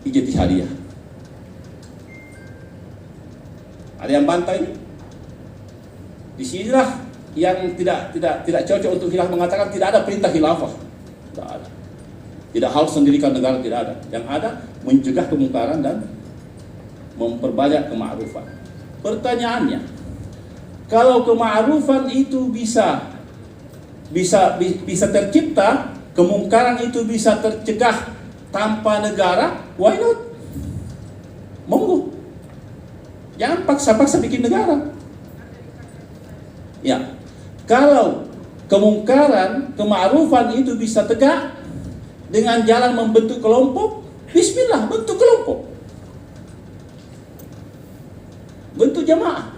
ijtihadiyah. Ada yang bantai. Disinilah yang tidak cocok untuk khilafah, mengatakan tidak ada perintah khilafah. Tidak ada. Tidak harus mendirikan negara, tidak ada. Yang ada mencegah kemungkaran dan memperbanyak kema'rufan. Pertanyaannya, kalau kema'rufan itu bisa tercipta, kemungkaran itu bisa tercegah tanpa negara, why not? Monggo. Jangan paksa-paksa bikin negara. Ya, kalau kemungkaran, kema'rufan itu bisa tegak dengan jalan membentuk kelompok, bismillah, bentuk kelompok. Bentuk jamaah.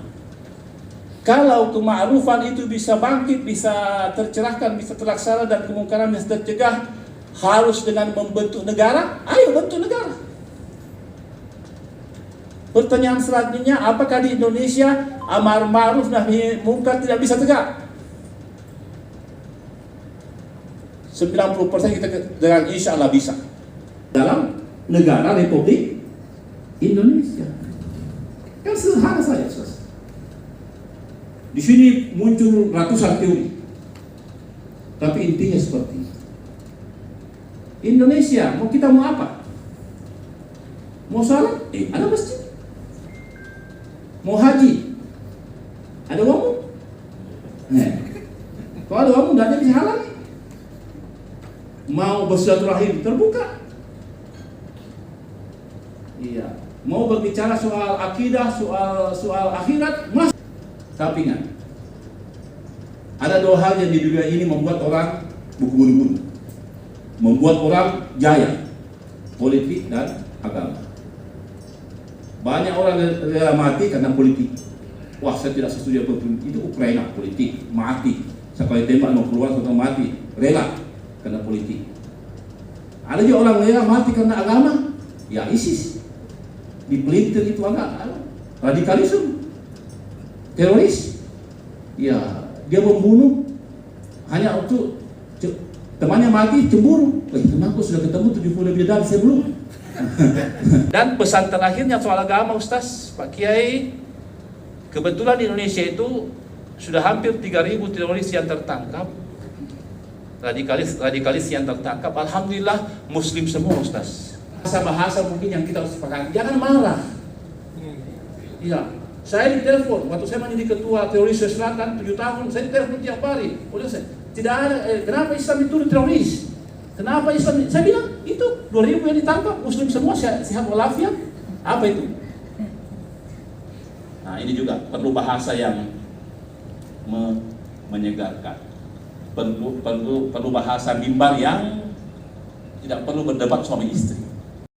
Kalau kema'rufan itu bisa bangkit, bisa tercerahkan, bisa terlaksana, dan kemungkaran bisa tercegah harus dengan membentuk negara, ayo bentuk negara. Pertanyaan selanjutnya, apakah di Indonesia amar ma'ruf nahi munkar tidak bisa tegak? 90% kita dengan insya Allah bisa. Dalam negara Republik Indonesia. Kan sederhana saja, saudara. Di sini muncul ratusan teori. Tapi intinya seperti ini. Indonesia, kita mau apa? Mau salat? Ada masjid. Mau haji? Ada uangmu? Kalau ada uangmu, tidak ada bisa halangi. Mau bersilaturahim, terbuka. Iya. Mau berbicara soal akidah, soal akhirat, mas. Tapi ingat, ada dua hal yang di dunia ini membuat orang bunuh-bunuh, membuat orang jaya, politik dan agama. Banyak orang rela mati karena politik. Wah, saya tidak setuju dengan itu. Ukraina politik, mati. Sekali tembak mau keluar atau mati, rela karena politik. Ada juga orang rela mati karena agama. Ya ISIS, dipelintir itu agama, radikalisme, teroris. Ya, dia membunuh hanya untuk temannya mati, cemburu. Temanku sudah ketemu 70 lebih dari saya belum. Dan pesan terakhirnya soal agama, Ustaz, Pak Kiai, kebetulan di Indonesia itu sudah hampir 3.000 teroris yang tertangkap, radikalis yang tertangkap. Alhamdulillah Muslim semua, Ustaz. Bahasa mungkin yang kita harus sepakati, jangan marah. Iya, saya ditelepon waktu saya menjadi ketua teroris selatan 7 tahun, saya ditelepon tiap hari. Oleh saya, tidak ada. Kenapa Islam itu teroris? Kenapa Islam? Saya bilang itu 2.000 yang ditangkap Muslim semua sehat walafiat. Apa itu? Nah, ini juga perlu bahasa yang menyegarkan. Perlu bahasa mimbar yang tidak perlu berdebat suami istri.